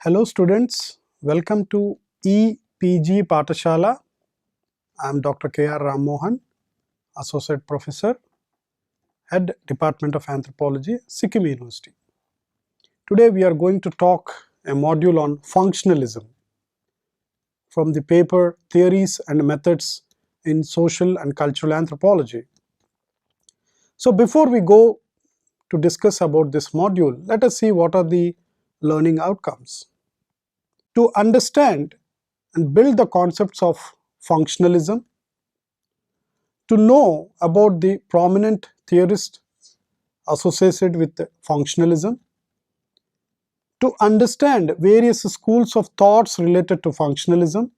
Hello students, welcome to EPG Pathashala. I am Dr. K.R. Ram Mohan, Associate Professor, Head Department of Anthropology, Sikkim University. Today we are going to talk a module on functionalism from the paper Theories and Methods in Social and Cultural Anthropology. So before we go to discuss about this module, let us see what are the learning outcomes. To understand and build the concepts of functionalism, to know about the prominent theorists associated with functionalism, to understand various schools of thoughts related to functionalism,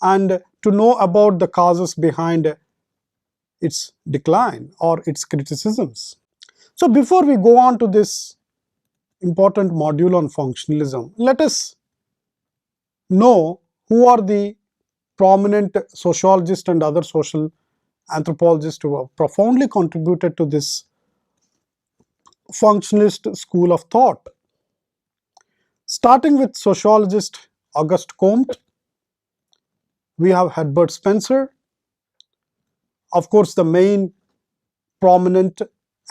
and to know about the causes behind its decline or its criticisms. So before we go on to this important module on functionalism, let us know who are the prominent sociologists and other social anthropologists who have profoundly contributed to this functionalist school of thought. Starting with sociologist Auguste Comte, we have Herbert Spencer. Of course, the main prominent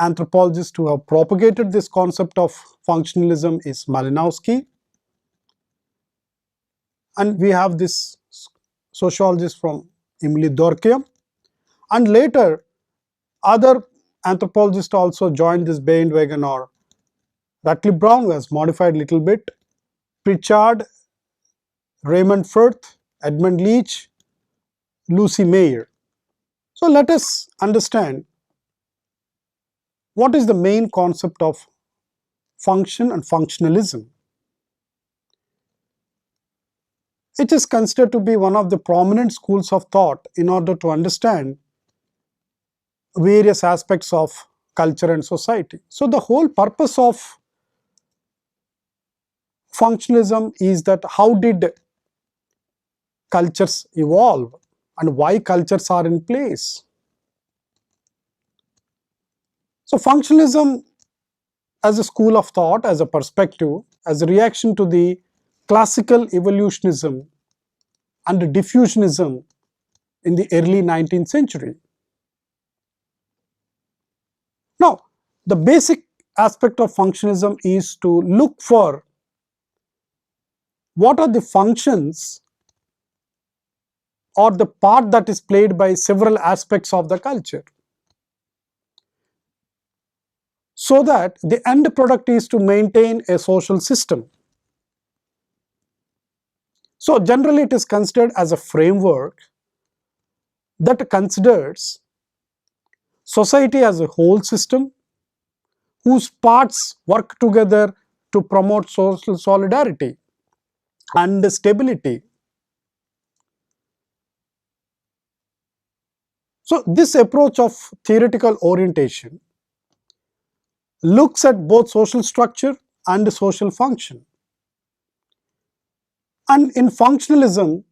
anthropologist who have propagated this concept of functionalism is Malinowski. And we have this sociologist from Emile Durkheim. And later, other anthropologists also joined this bandwagon, or Rutley Brown was modified a little bit, Pritchard, Raymond Firth, Edmund Leach, Lucy Mayer. So let us understand what is the main concept of function and functionalism. It is considered to be one of the prominent schools of thought in order to understand various aspects of culture and society. So the whole purpose of functionalism is that how did cultures evolve and why cultures are in place. So functionalism as a school of thought, as a perspective, as a reaction to the classical evolutionism and diffusionism in the early 19th century. Now, the basic aspect of functionalism is to look for what are the functions or the part that is played by several aspects of the culture, so that the end product is to maintain a social system. So generally it is considered as a framework that considers society as a whole system whose parts work together to promote social solidarity and stability. So this approach of theoretical orientation looks at both social structure and social function. And in functionalism,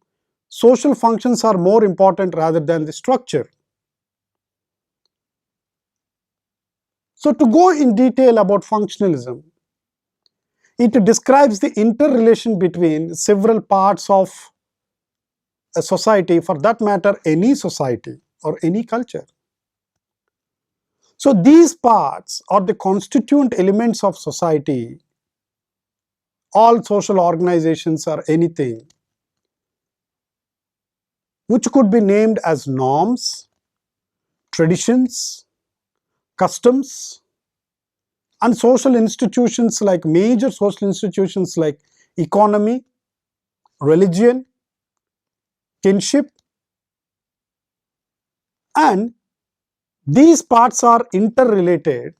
social functions are more important rather than the structure. So to go in detail about functionalism, it describes the interrelation between several parts of a society, for that matter any society or any culture. So these parts are the constituent elements of society, all social organizations or anything, which could be named as norms, traditions, customs, and social institutions like major social institutions like economy, religion, kinship, and these parts are interrelated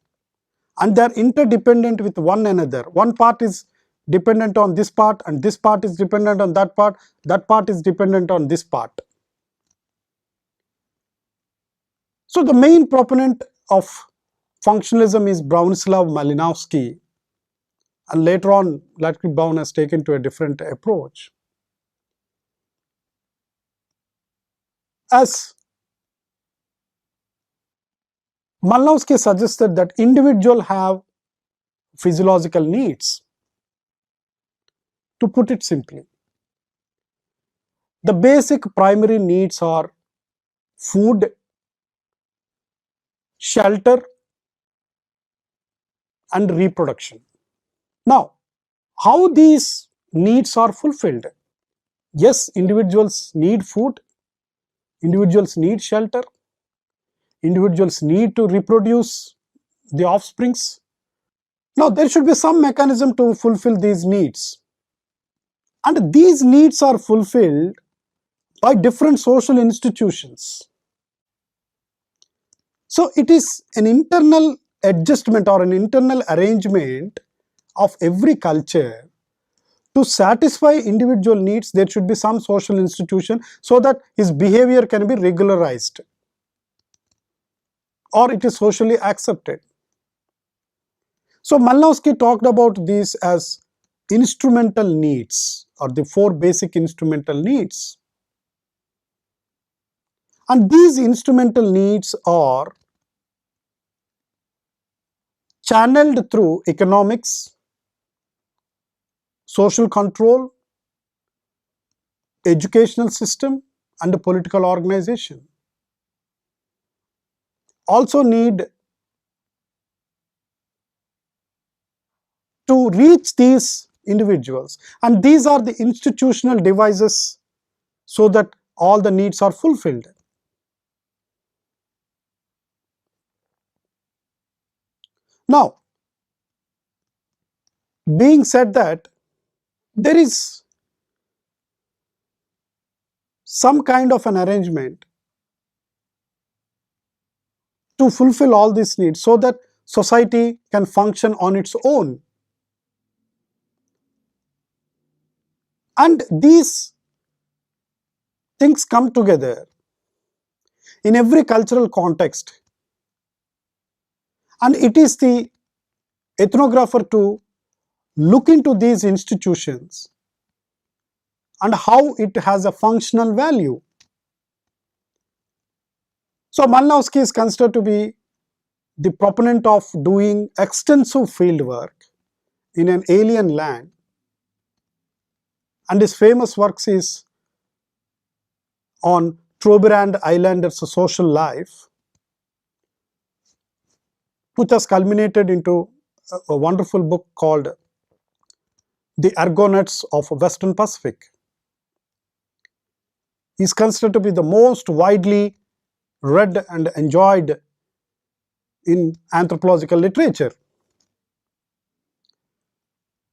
and they are interdependent with one another. One part is dependent on this part and this part is dependent on that part is dependent on this part. So the main proponent of functionalism is Bronislaw Malinowski, and later on Rutley Brown has taken to a different approach. As Malinowski suggested that individuals have physiological needs. to put it simply. The basic primary needs are food, shelter, and reproduction. Now, how these needs are fulfilled? Yes, individuals need food, individuals need shelter, individuals need to reproduce the offsprings. Now, there should be some mechanism to fulfill these needs. And these needs are fulfilled by different social institutions. So, it is an internal adjustment or an internal arrangement of every culture. To satisfy individual needs, there should be some social institution so that his behavior can be regularized or it is socially accepted. So Malinowski talked about these as instrumental needs, or the 4 basic instrumental needs. And these instrumental needs are channeled through economics, social control, educational system, and the political organization. Also need to reach these individuals, and these are the institutional devices so that all the needs are fulfilled. Now, being said that, there is some kind of an arrangement to fulfill all these needs so that society can function on its own. And these things come together in every cultural context, and it is the ethnographer to look into these institutions and how it has a functional value. So Malinowski is considered to be the proponent of doing extensive field work in an alien land, and his famous works is on Trobriand Islanders' social life, which has culminated into a wonderful book called The Argonauts of Western Pacific. He is considered to be the most widely read and enjoyed in anthropological literature.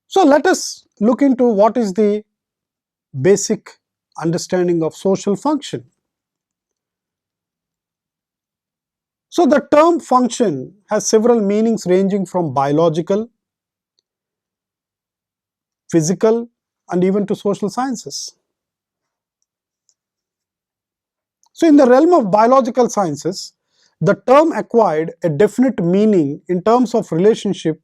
So let us look into what is the basic understanding of social function. So the term function has several meanings ranging from biological, physical, and even to social sciences. So in the realm of biological sciences, the term acquired a definite meaning in terms of relationship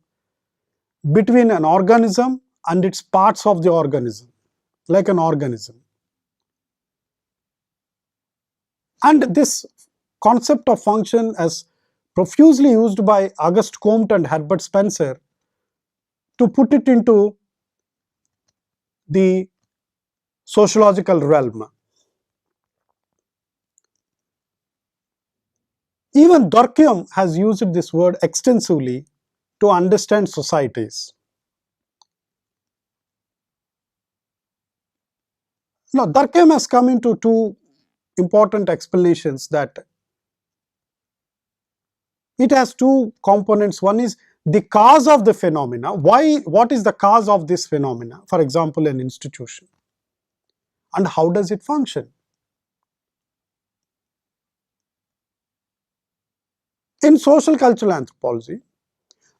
between an organism and its parts of the organism, like an organism. And this concept of function is profusely used by Auguste Comte and Herbert Spencer to put it into the sociological realm. Even Durkheim has used this word extensively to understand societies. Now, Durkheim has come into 2 important explanations that it has 2 components. One is the cause of the phenomena. What is the cause of this phenomena? For example, an institution. And how does it function? In social cultural anthropology,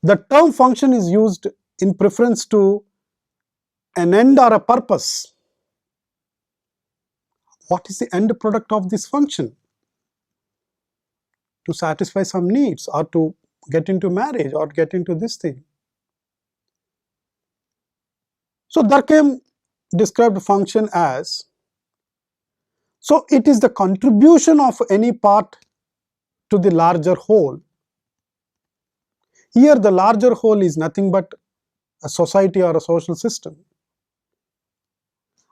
the term function is used in preference to an end or a purpose. What is the end product of this function? To satisfy some needs, or to get into marriage, or get into this thing. So Durkheim described function as, so it is the contribution of any part to the larger whole. Here the larger whole is nothing but a society or a social system.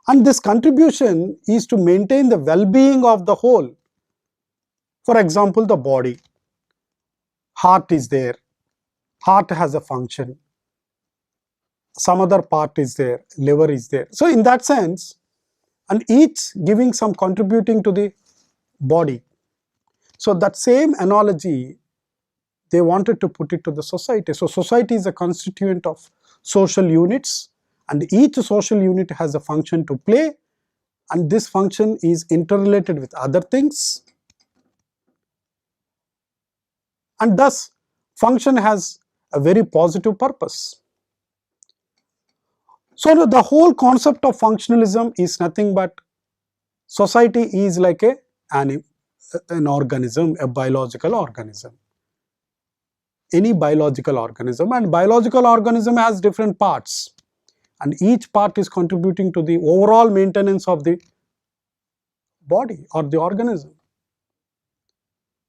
And this contribution is to maintain the well-being of the whole. For example, the body. Heart is there. Heart has a function. Some other part is there. Liver is there. So in that sense, and each giving some contributing to the body. So that same analogy, they wanted to put it to the society. So society is a constituent of social units, and each social unit has a function to play, and this function is interrelated with other things, and thus function has a very positive purpose. So the whole concept of functionalism is nothing but society is like an organism, a biological organism. Any biological organism, and biological organism has different parts, and each part is contributing to the overall maintenance of the body or the organism,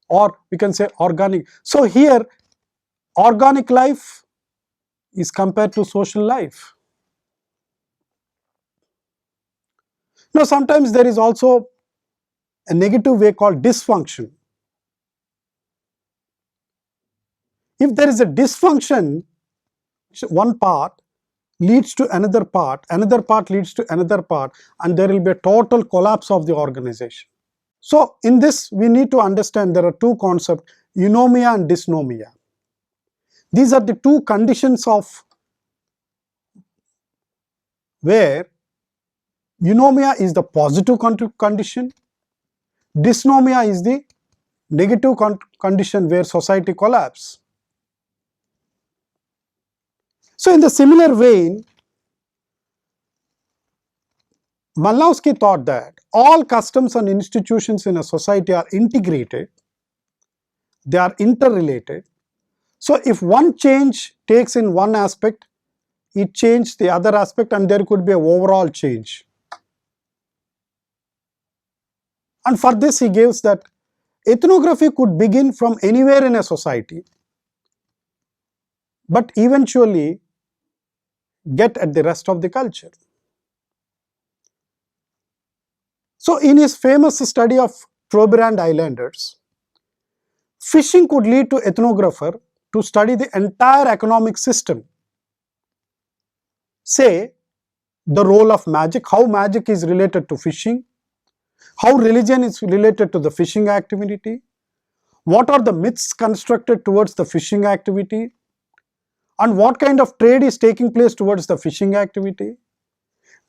or we can say organic. So here organic life is compared to social life. Now sometimes there is also a negative way called dysfunction. If there is a dysfunction, one part leads to another part leads to another part, and there will be a total collapse of the organization. So in this we need to understand there are two concepts, eunomia and dysnomia. These are the two conditions of where eunomia is the positive condition, dysnomia is the negative condition where society collapses. So in the similar vein, Malinowski thought that all customs and institutions in a society are integrated, they are interrelated. So if one change takes in one aspect, it changes the other aspect, and there could be an overall change. And for this he gives that ethnography could begin from anywhere in a society, but eventually get at the rest of the culture. So in his famous study of Trobriand Islanders, fishing could lead to ethnographer to study the entire economic system. Say the role of magic, how magic is related to fishing, how religion is related to the fishing activity, what are the myths constructed towards the fishing activity, and what kind of trade is taking place towards the fishing activity.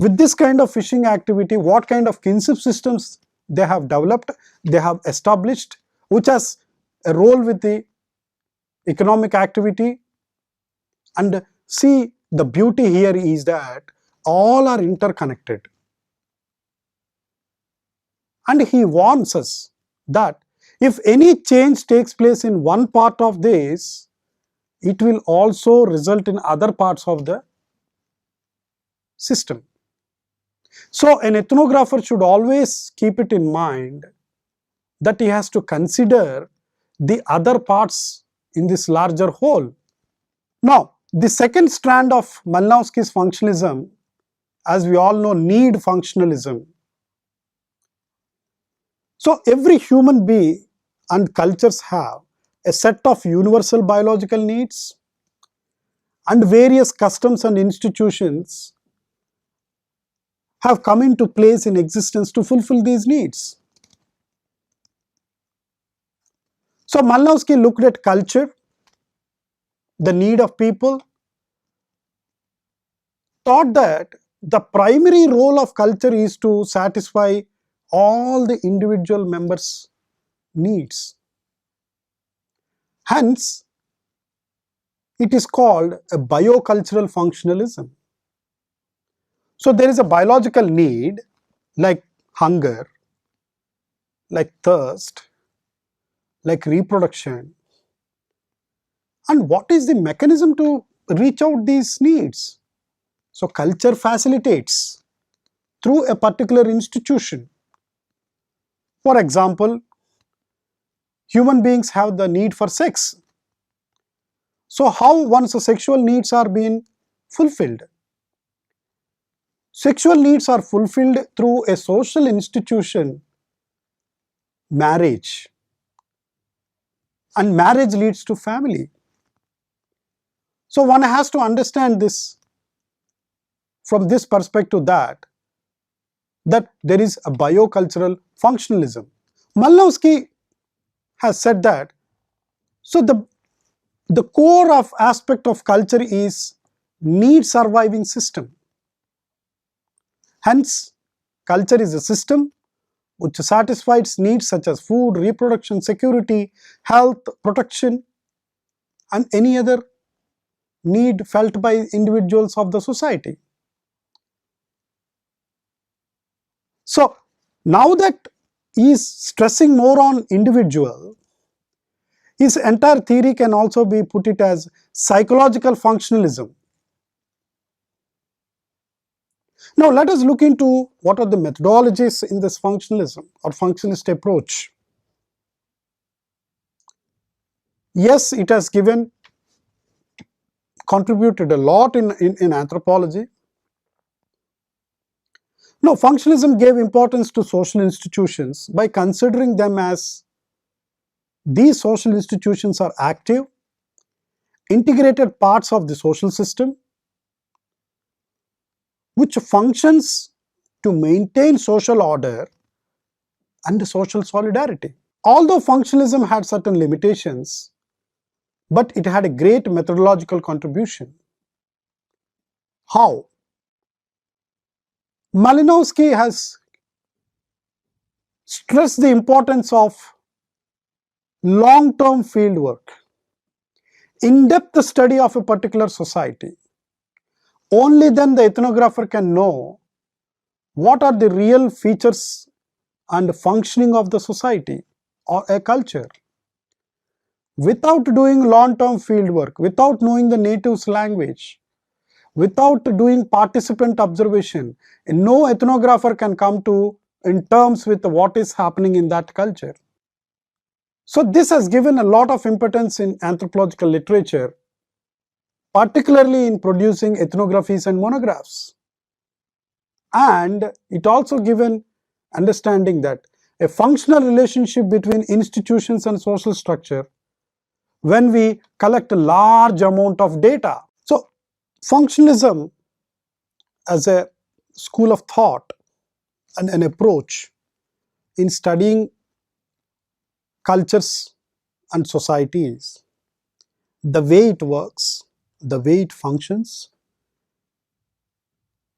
With this kind of fishing activity, what kind of kinship systems they have developed, they have established, which has a role with the economic activity. And see, the beauty here is that all are interconnected. And he warns us that if any change takes place in one part of this, it will also result in other parts of the system. So an ethnographer should always keep it in mind that he has to consider the other parts in this larger whole. Now, the second strand of Malinowski's functionalism, as we all know, need functionalism. So every human being and cultures have a set of universal biological needs, and various customs and institutions have come into place in existence to fulfill these needs. So Malinowski looked at culture, the need of people, thought that the primary role of culture is to satisfy all the individual members' needs. Hence, it is called a biocultural functionalism. So there is a biological need like hunger, like thirst, like reproduction. And what is the mechanism to reach out these needs? So culture facilitates through a particular institution. For example, human beings have the need for sex. So how one's sexual needs are being fulfilled? Sexual needs are fulfilled through a social institution, marriage, and marriage leads to family. So one has to understand this from this perspective, that there is a biocultural functionalism. Malinowski has said that, so the core of aspect of culture is need surviving system. Hence, culture is a system which satisfies needs such as food, reproduction, security, health, protection, and any other need felt by individuals of the society. So now that he is stressing more on individual, his entire theory can also be put it as psychological functionalism. Now let us look into what are the methodologies in this functionalism or functionalist approach. Yes, it has contributed a lot in anthropology. Now, functionalism gave importance to social institutions by considering them as these social institutions are active, integrated parts of the social system, which functions to maintain social order and social solidarity. Although functionalism had certain limitations, but it had a great methodological contribution. How? Malinowski has stressed the importance of long-term fieldwork, in-depth study of a particular society. Only then the ethnographer can know what are the real features and functioning of the society or a culture. Without doing long-term fieldwork, without knowing the native's language, without doing participant observation, no ethnographer can come to in terms with what is happening in that culture. So this has given a lot of importance in anthropological literature, particularly in producing ethnographies and monographs. And it also given understanding that a functional relationship between institutions and social structure when we collect a large amount of data. So functionalism as a school of thought and an approach in studying cultures and societies, the way it works, the way it functions,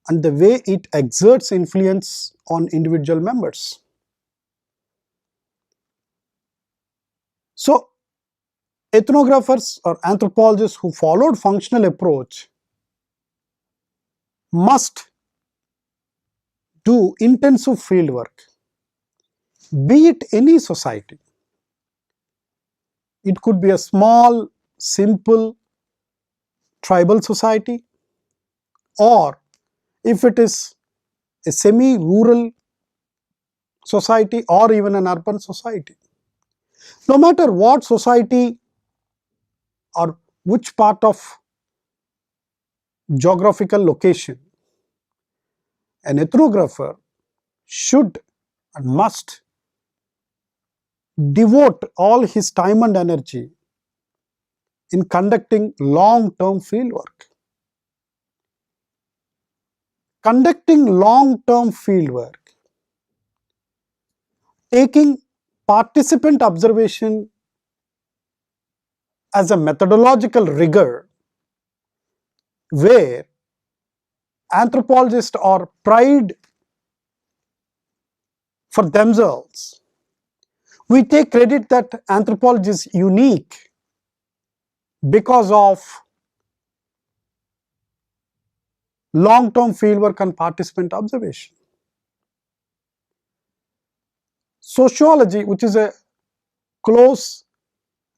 and the way it exerts influence on individual members. So ethnographers or anthropologists who followed functional approach must do intensive field work, be it any society. It could be a small, simple tribal society, or if it is a semi-rural society or even an urban society. No matter what society or which part of geographical location, an ethnographer should and must devote all his time and energy in conducting long-term fieldwork. Conducting long-term fieldwork, taking participant observation as a methodological rigor, where anthropologists are pride for themselves. We take credit that anthropology is unique because of long-term fieldwork and participant observation. Sociology, which is a close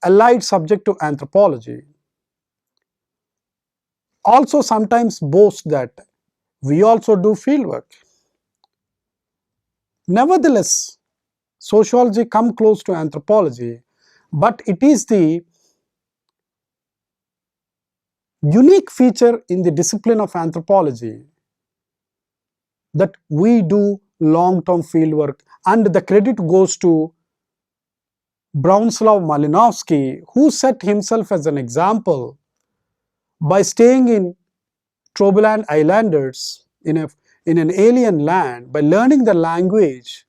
allied subject to anthropology, also sometimes boasts that we also do fieldwork. Nevertheless, sociology comes close to anthropology, but it is the unique feature in the discipline of anthropology that we do long-term field work, and the credit goes to Bronislaw Malinowski, who set himself as an example by staying in Trobriand Islanders in an alien land, by learning the language,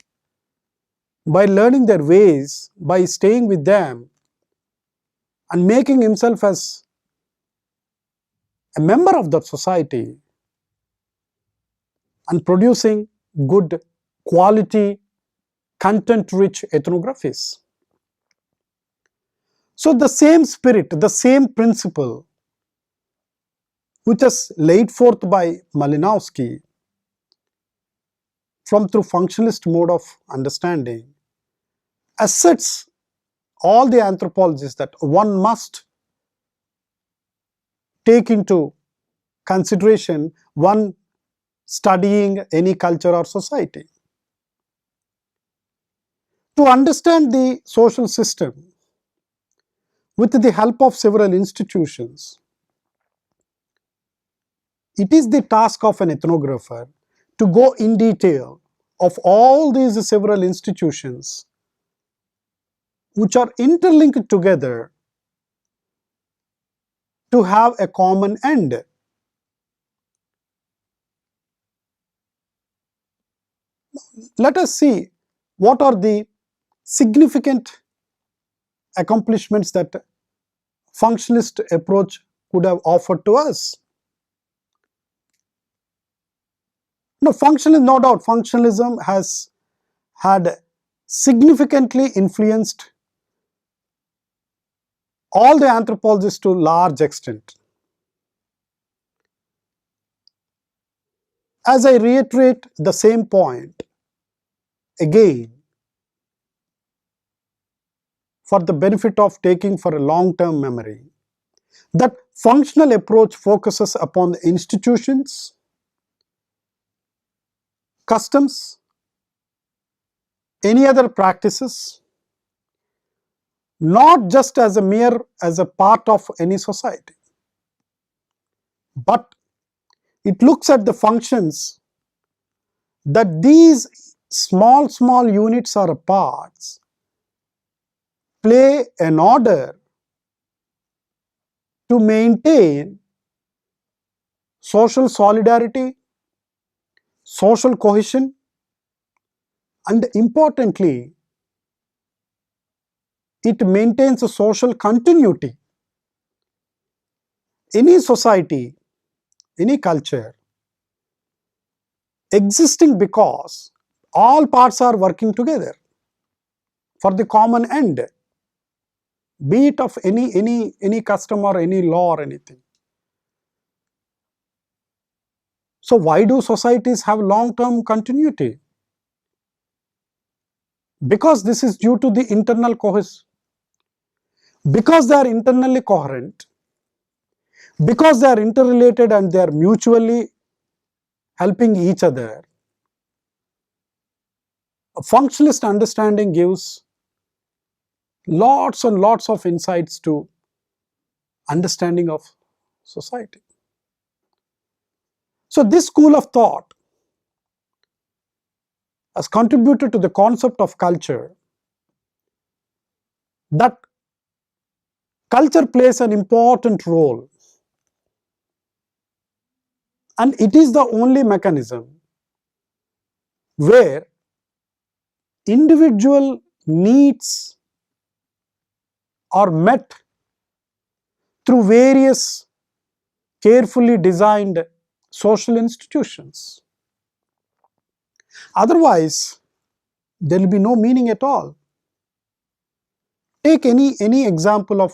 by learning their ways, by staying with them and making himself as a member of that society and producing good quality, content-rich ethnographies. So the same spirit, the same principle which is laid forth by Malinowski through functionalist mode of understanding asserts all the anthropologists that one must take into consideration one studying any culture or society. To understand the social system with the help of several institutions, it is the task of an ethnographer to go in detail of all these several institutions which are interlinked together to have a common end. Let us see what are the significant accomplishments that functionalist approach could have offered to us. No doubt functionalism has had significantly influenced all the anthropologists to large extent. As I reiterate the same point again, for the benefit of taking for a long-term memory, that functional approach focuses upon the institutions, customs, any other practices, not just as a part of any society, but it looks at the functions that these small units or parts play in order to maintain social solidarity, social cohesion, and importantly, it maintains a social continuity. Any society, any culture existing because all parts are working together for the common end, be it of any custom or any law or anything. So why do societies have long-term continuity? Because this is due to the internal cohesion. Because they are internally coherent, because they are interrelated and they are mutually helping each other, a functionalist understanding gives lots and lots of insights to understanding of society. So this school of thought has contributed to the concept of culture, that culture plays an important role, and it is the only mechanism where individual needs are met through various carefully designed social institutions. Otherwise, there will be no meaning at all. Take any example of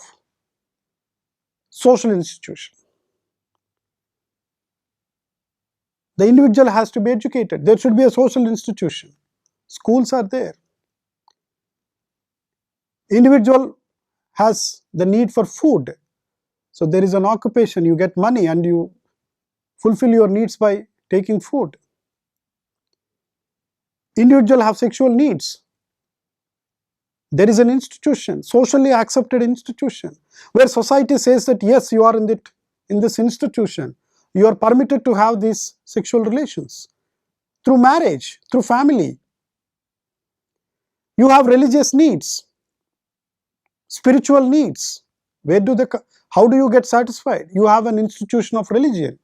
social institution. The individual has to be educated. There should be a social institution. Schools are there. Individual has the need for food. So there is an occupation, you get money and you fulfill your needs by taking food. Individual have sexual needs. There is an institution, socially accepted institution, where society says that yes, you are in this institution, you are permitted to have these sexual relations. through marriage, through family. You have religious needs, spiritual needs. How do you get satisfied? You have an institution of religion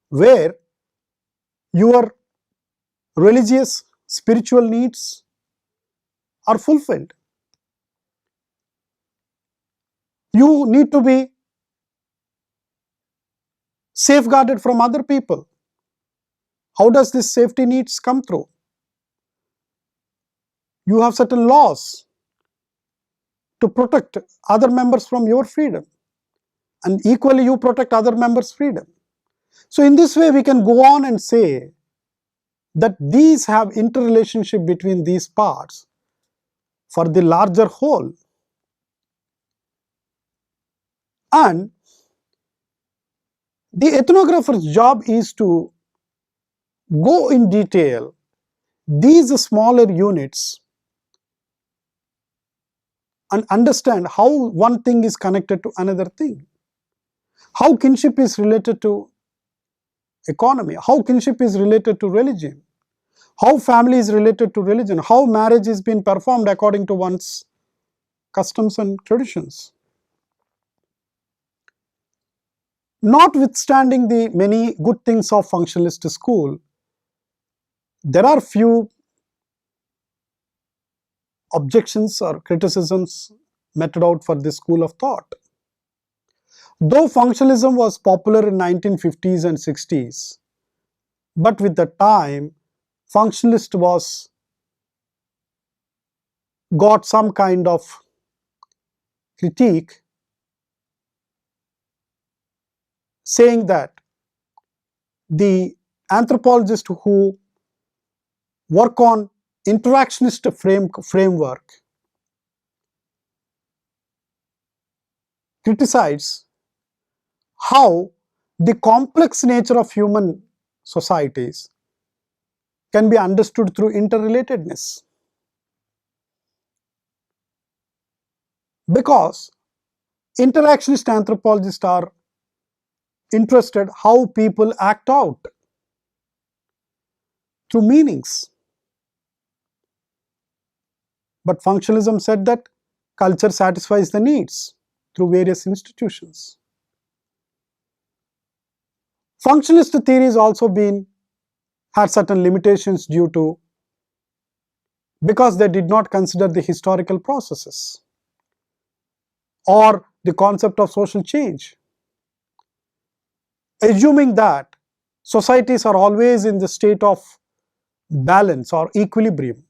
where your religious, spiritual needs are fulfilled. You need to be safeguarded from other people. How does this safety needs come through? You have certain laws to protect other members from your freedom, and equally you protect other members' freedom. So in this way we can go on and say that these have interrelationship between these parts for the larger whole. And the ethnographer's job is to go in detail these smaller units and understand how one thing is connected to another thing. How kinship is related to economy, how kinship is related to religion, how family is related to religion, how marriage is being performed according to one's customs and traditions. Notwithstanding the many good things of functionalist school, there are few objections or criticisms meted out for this school of thought. Though functionalism was popular in 1950s and 60s, but with the time, functionalist was got some kind of critique saying that the anthropologists who work on interactionist framework criticize how the complex nature of human societies can be understood through interrelatedness. Because interactionist anthropologists are interested how people act out through meanings. But functionalism said that culture satisfies the needs through various institutions. Functionalist theories also had certain limitations because they did not consider the historical processes or the concept of social change, assuming that societies are always in the state of balance or equilibrium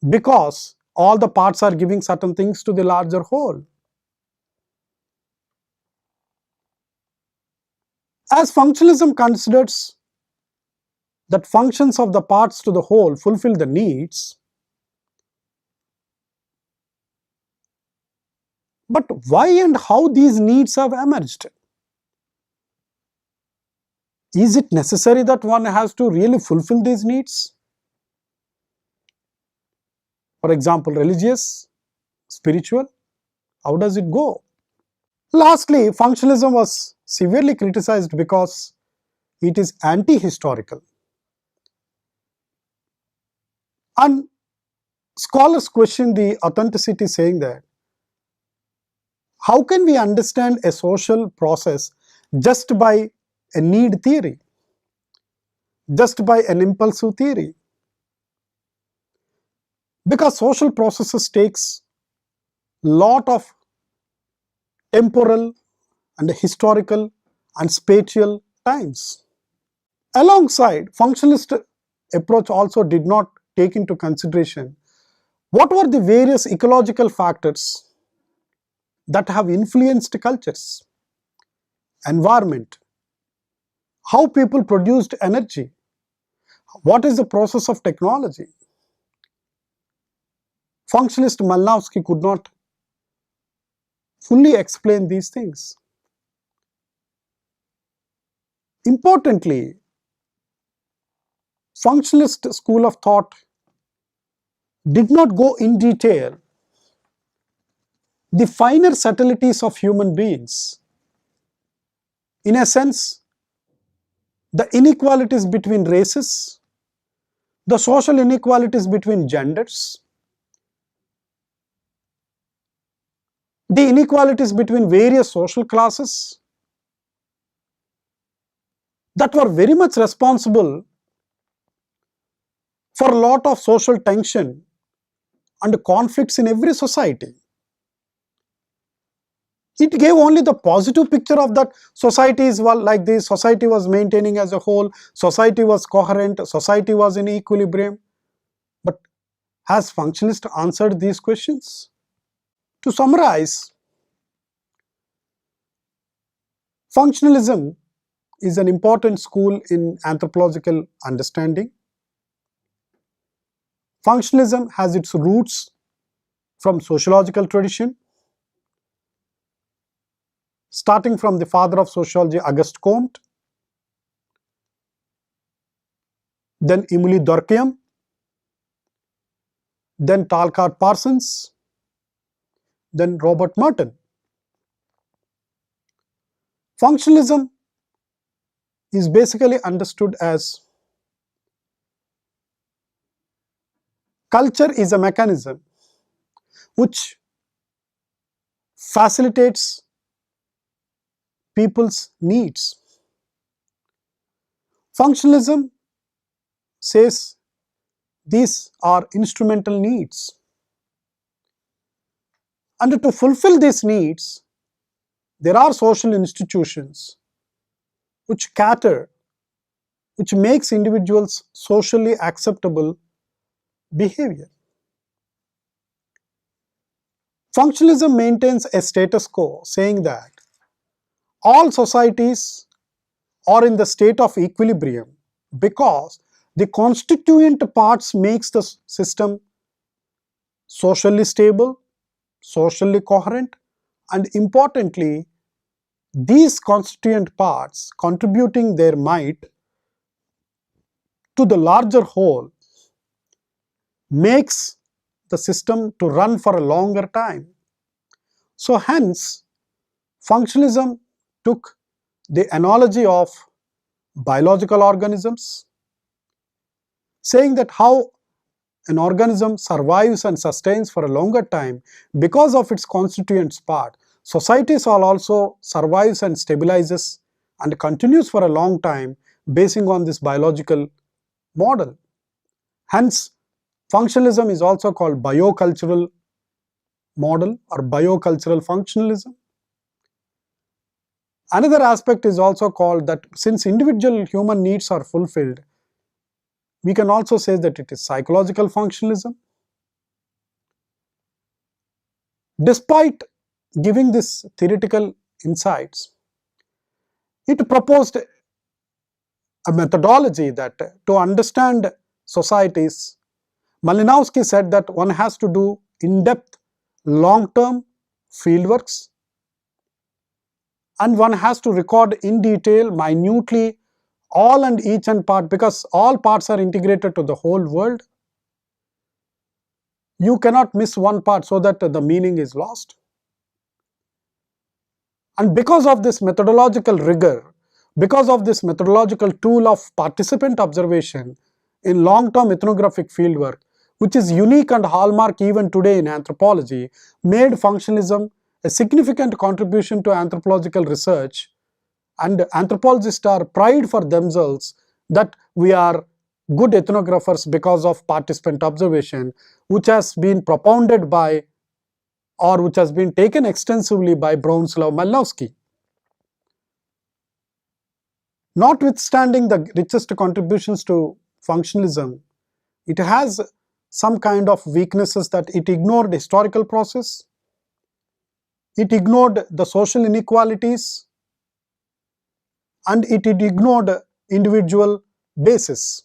because all the parts are giving certain things to the larger whole. As functionalism considers that functions of the parts to the whole fulfill the needs, but why and how these needs have emerged? Is it necessary that one has to really fulfill these needs? For example, religious, spiritual, how does it go? Lastly, functionalism was severely criticized because it is anti-historical. And scholars question the authenticity, saying that how can we understand a social process just by a need theory, just by an impulsive theory? Because social processes takes lot of temporal and historical and spatial times. Alongside, functionalist approach also did not take into consideration what were the various ecological factors that have influenced cultures, environment, how people produced energy, what is the process of technology. Functionalist Malinowski could not fully explain these things. Importantly, functionalist school of thought did not go in detail the finer subtleties of human beings. In a sense, the inequalities between races, the social inequalities between genders, the inequalities between various social classes that were very much responsible for a lot of social tension and conflicts in every society. It gave only the positive picture of that society is like this, society was maintaining as a whole, society was coherent, society was in equilibrium. But has functionalist answered these questions? To summarize, functionalism is an important school in anthropological understanding. Functionalism has its roots from sociological tradition, starting from the father of sociology, Auguste Comte, then Emile Durkheim, then Talcott Parsons, then Robert Merton. Functionalism is basically understood as culture is a mechanism which facilitates people's needs. Functionalism says these are instrumental needs, and to fulfill these needs, there are social institutions which cater, which makes individuals socially acceptable behavior. Functionalism maintains a status quo saying that all societies are in the state of equilibrium because the constituent parts makes the system socially stable, socially coherent, and importantly, these constituent parts contributing their might to the larger whole makes the system to run for a longer time. So hence, functionalism took the analogy of biological organisms, saying that how an organism survives and sustains for a longer time because of its constituents part. Societies also survives and stabilizes and continues for a long time basing on this biological model. Hence, functionalism is also called biocultural model or biocultural functionalism. Another aspect is also called that since individual human needs are fulfilled, we can also say that it is psychological functionalism. Despite giving this theoretical insights, it proposed a methodology that to understand societies, Malinowski said that one has to do in-depth, long-term fieldworks, and one has to record in detail, minutely, all and each and part, because all parts are integrated to the whole world. You cannot miss one part so that the meaning is lost. And because of this methodological rigor, because of this methodological tool of participant observation in long-term ethnographic fieldwork, which is unique and hallmark even today in anthropology, made functionalism a significant contribution to anthropological research, and anthropologists are pride for themselves that we are good ethnographers because of participant observation, which has been propounded by or which has been taken extensively by Bronislaw Malinowski. Notwithstanding the richest contributions to functionalism, it has some kind of weaknesses that it ignored historical process, it ignored the social inequalities, and it ignored individual basis.